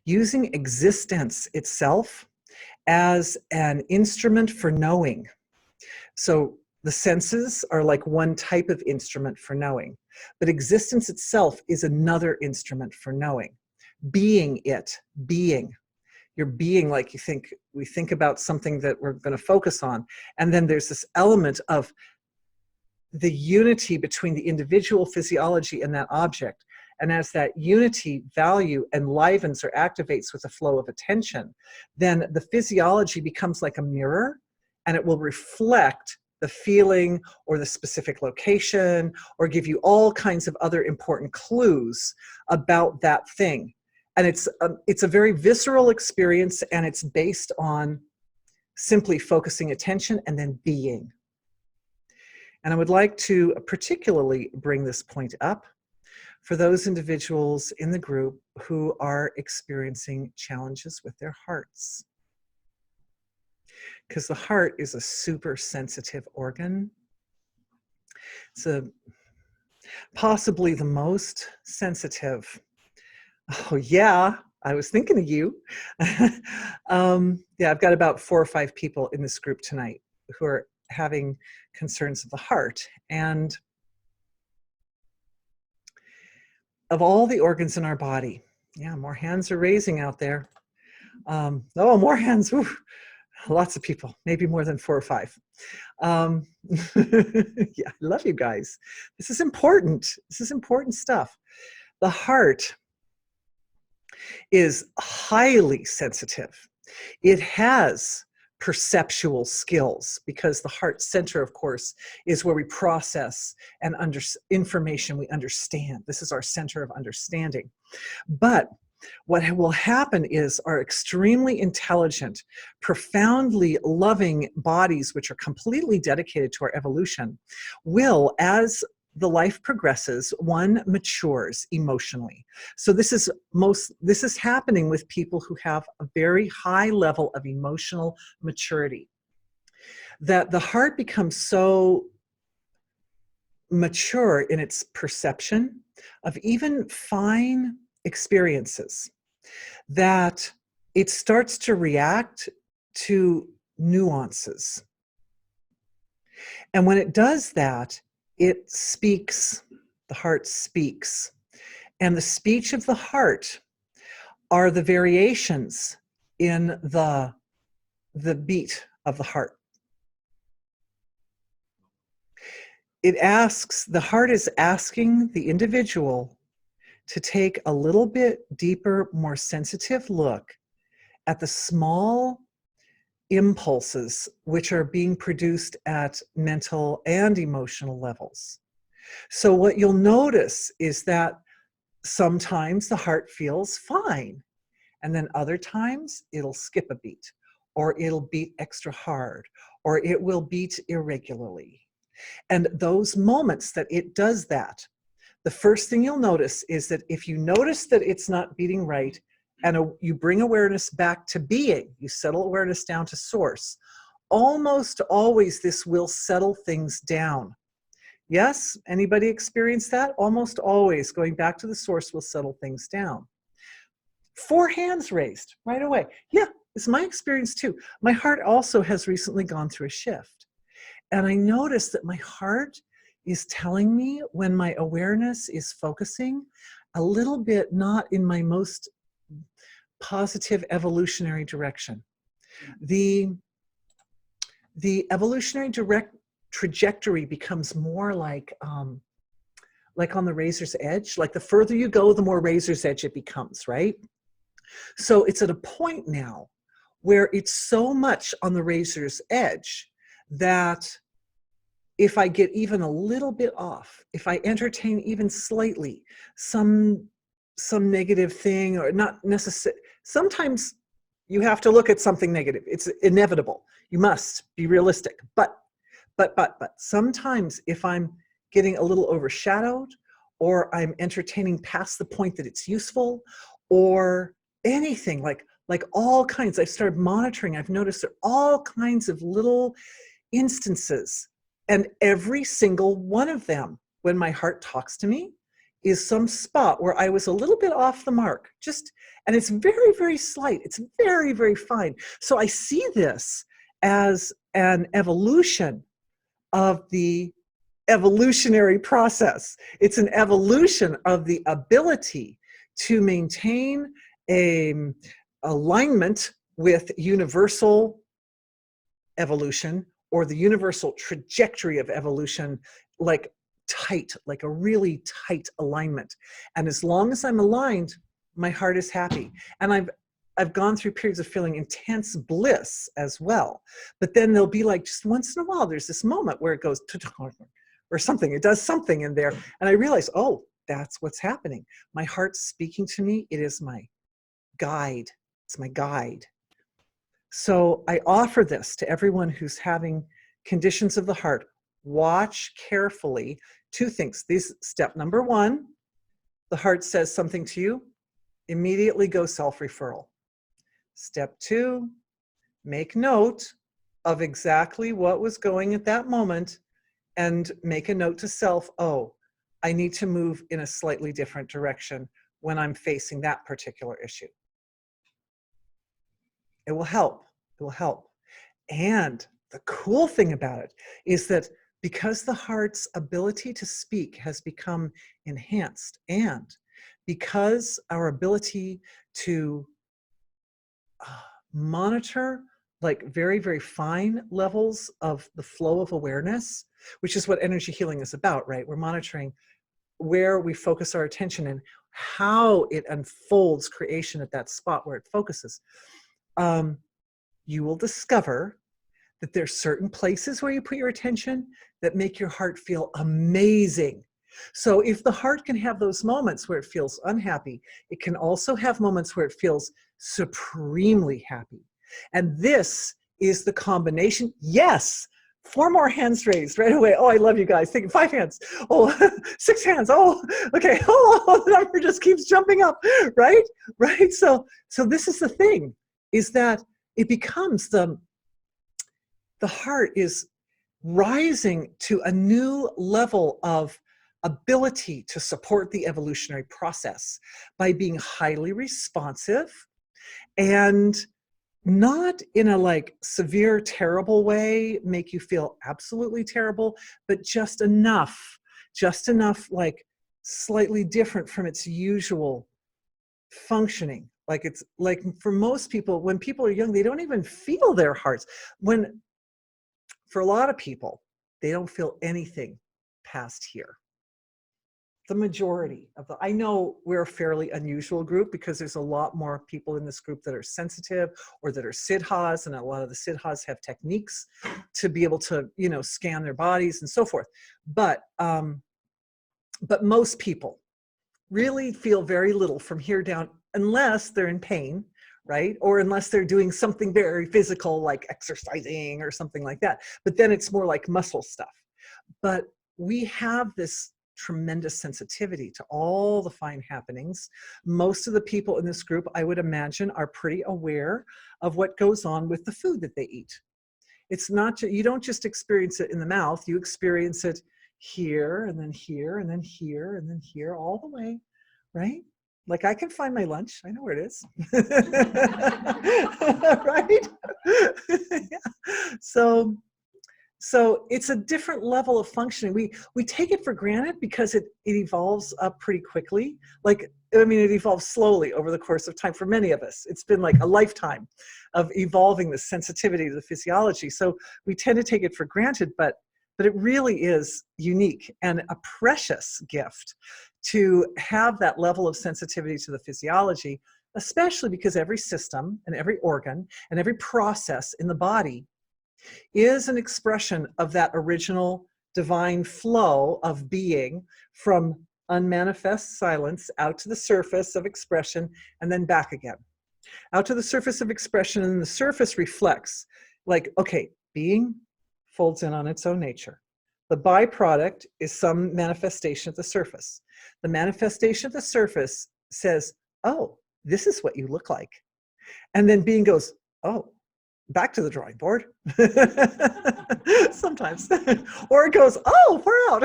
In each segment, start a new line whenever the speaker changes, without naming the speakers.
using existence itself as an instrument for knowing. So the senses are like one type of instrument for knowing, but existence itself is another instrument for knowing. Being it, being. Your being, like we think about something that we're going to focus on, and then there's this element of the unity between the individual physiology and that object. And as that unity value enlivens or activates with a flow of attention, then the physiology becomes like a mirror, and it will reflect the feeling or the specific location, or give you all kinds of other important clues about that thing. And it's a very visceral experience, and it's based on simply focusing attention and then being. And I would like to particularly bring this point up for those individuals in the group who are experiencing challenges with their hearts. Because the heart is a super sensitive organ. It's possibly the most sensitive. Oh yeah, I was thinking of you. Yeah, I've got about 4 or 5 people in this group tonight who are having concerns of the heart. And of all the organs in our body, yeah, more hands are raising out there. Oh, more hands. Ooh, lots of people, maybe more than 4 or 5. Yeah, I love you guys. This is important. This is important stuff. The heart is highly sensitive. It has perceptual skills, because the heart center, of course, is where we process and information we understand. This is our center of understanding. But what will happen is our extremely intelligent, profoundly loving bodies, which are completely dedicated to our evolution, will, as the life progresses, one matures emotionally. So this is happening with people who have a very high level of emotional maturity, that the heart becomes so mature in its perception of even fine experiences that it starts to react to nuances. And when it does that, it speaks, the heart speaks. And the speech of the heart are the variations in the beat of the heart. The heart is asking the individual to take a little bit deeper, more sensitive look at the small impulses which are being produced at mental and emotional levels. So what you'll notice is that sometimes the heart feels fine, and then other times it'll skip a beat, or it'll beat extra hard, or it will beat irregularly. And those moments that it does that, the first thing you'll notice is that if you notice that it's not beating right, and you bring awareness back to being, you settle awareness down to source, almost always this will settle things down. Yes? Anybody experience that? Almost always going back to the source will settle things down. 4 hands raised right away. Yeah, it's my experience too. My heart also has recently gone through a shift. And I noticed that my heart is telling me when my awareness is focusing a little bit not in my most positive evolutionary direction. The evolutionary trajectory becomes more like on the razor's edge. Like the further you go, the more razor's edge it becomes, right? So it's at a point now where it's so much on the razor's edge that if I get even a little bit off, if I entertain even slightly some negative thing, or not necessarily, sometimes you have to look at something negative. It's inevitable. You must be realistic. But sometimes if I'm getting a little overshadowed, or I'm entertaining past the point that it's useful, or anything, like all kinds, I've started monitoring, I've noticed there are all kinds of little instances, and every single one of them, when my heart talks to me, is some spot where I was a little bit off the mark, and it's very, very slight. It's very, very fine. So I see this as an evolution of the evolutionary process. It's an evolution of the ability to maintain a alignment with universal evolution, or the universal trajectory of evolution, like a really tight alignment. And as long as I'm aligned, my heart is happy. And I've gone through periods of feeling intense bliss as well. But then there'll be like, just once in a while, there's this moment where it goes or something. It does something in there. And I realize, oh, that's what's happening. My heart's speaking to me. It is my guide. It's my guide. So I offer this to everyone who's having conditions of the heart. Watch carefully. Two things. Step number one, the heart says something to you, immediately go self-referral. Step two, make note of exactly what was going at that moment and make a note to self, oh, I need to move in a slightly different direction when I'm facing that particular issue. It will help. It will help. And the cool thing about it is that because the heart's ability to speak has become enhanced, and because our ability to monitor like very, very fine levels of the flow of awareness, which is what energy healing is about, right? We're monitoring where we focus our attention and how it unfolds creation at that spot where it focuses. You will discover that there's certain places where you put your attention that make your heart feel amazing. So if the heart can have those moments where it feels unhappy, it can also have moments where it feels supremely happy. And this is the combination. Yes, 4 more hands raised right away. Oh, I love you guys. Think 5 hands. Oh, 6 hands. Oh, okay. Oh, the number just keeps jumping up, right? Right. So this is the thing, is that it becomes the heart is rising to a new level of ability to support the evolutionary process by being highly responsive, and not in a like severe, terrible way, make you feel absolutely terrible, but just enough like slightly different from its usual functioning. Like it's like for most people, when people are young, they don't even feel their hearts. For a lot of people, they don't feel anything past here. The majority of I know we're a fairly unusual group because there's a lot more people in this group that are sensitive or that are siddhas, and a lot of the siddhas have techniques to be able to, scan their bodies and so forth. But most people really feel very little from here down, unless they're in pain, right? Or unless they're doing something very physical, like exercising or something like that. But then it's more like muscle stuff. But we have this tremendous sensitivity to all the fine happenings. Most of the people in this group, I would imagine, are pretty aware of what goes on with the food that they eat. It's not, you don't just experience it in the mouth, you experience it here, and then here, and then here, and then here, all the way, right? Like I can find my lunch. I know where it is. Right? Yeah. So it's a different level of functioning. We take it for granted because it evolves up pretty quickly. Like, I mean, it evolves slowly over the course of time for many of us. It's been like a lifetime of evolving the sensitivity to the physiology. So we tend to take it for granted, but it really is unique and a precious gift to have that level of sensitivity to the physiology, especially because every system and every organ and every process in the body is an expression of that original divine flow of being from unmanifest silence out to the surface of expression and then back again. Out to the surface of expression, and the surface reflects like, okay, being folds in on its own nature. The byproduct is some manifestation at the surface. The manifestation at the surface says, oh, this is what you look like. And then being goes, oh, back to the drawing board. Sometimes. Or it goes, oh, we're out.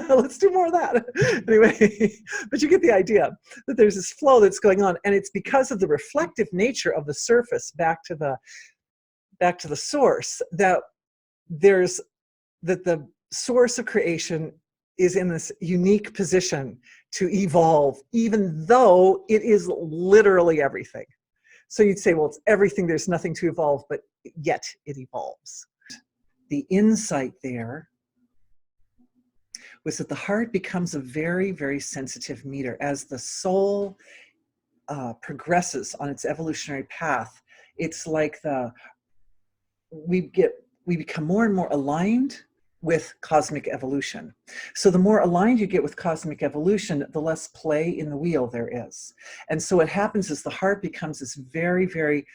Let's do more of that. Anyway, but you get the idea that there's this flow that's going on, and it's because of the reflective nature of the surface back to the source that the source of creation is in this unique position to evolve, even though it is literally everything. So you'd say, well, it's everything, there's nothing to evolve, but yet it evolves. The insight there was that the heart becomes a very, very sensitive meter. As the soul progresses on its evolutionary path, it's like we become more and more aligned with cosmic evolution. So the more aligned you get with cosmic evolution, the less play in the wheel there is. And so what happens is the heart becomes this very, very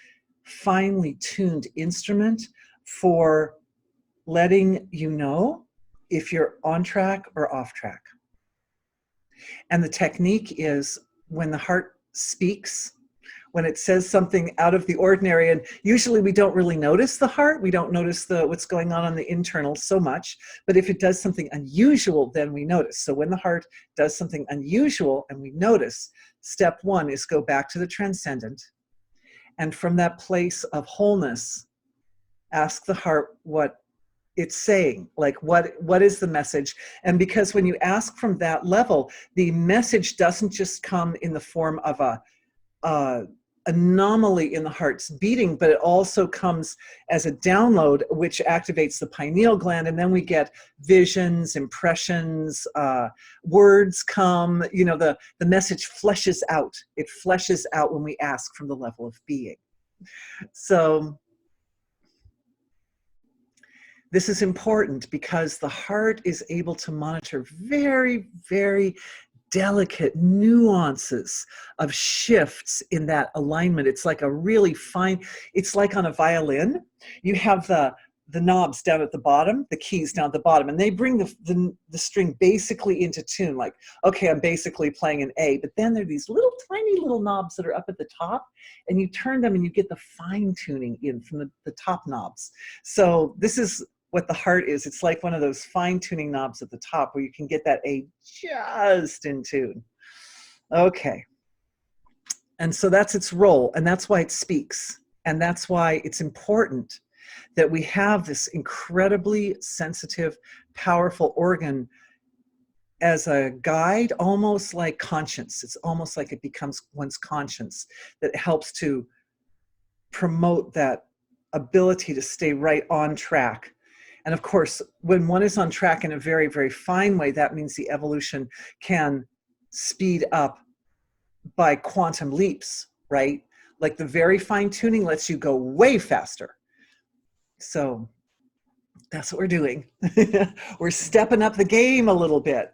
finely tuned instrument for letting you know if you're on track or off track. And the technique is when the heart speaks, when it says something out of the ordinary, and usually we don't really notice the heart, we don't notice what's going on the internal so much, but if it does something unusual, then we notice. So when the heart does something unusual and we notice, step one is go back to the transcendent, and from that place of wholeness, ask the heart what it's saying, like what is the message. And because when you ask from that level, the message doesn't just come in the form of a anomaly in the heart's beating, but it also comes as a download, which activates the pineal gland, and then we get visions, impressions, words come, the message fleshes out. It fleshes out when we ask from the level of being. So this is important because the heart is able to monitor very, very delicate nuances of shifts in that alignment. It's like a really fine, it's like on a violin, you have the knobs down at the bottom, the keys down at the bottom, and they bring the string basically into tune. Like, okay, I'm basically playing an A, but then there are these little tiny little knobs that are up at the top, and you turn them and you get the fine tuning in from the top knobs. So this is what the heart is. It's like one of those fine-tuning knobs at the top where you can get that A just in tune. Okay. And so that's its role, and that's why it speaks. And that's why it's important that we have this incredibly sensitive, powerful organ as a guide, almost like conscience. It's almost like it becomes one's conscience that helps to promote that ability to stay right on track. And of course, when one is on track in a very, very fine way, that means the evolution can speed up by quantum leaps, right? Like the very fine tuning lets you go way faster. So that's what we're doing. We're stepping up the game a little bit.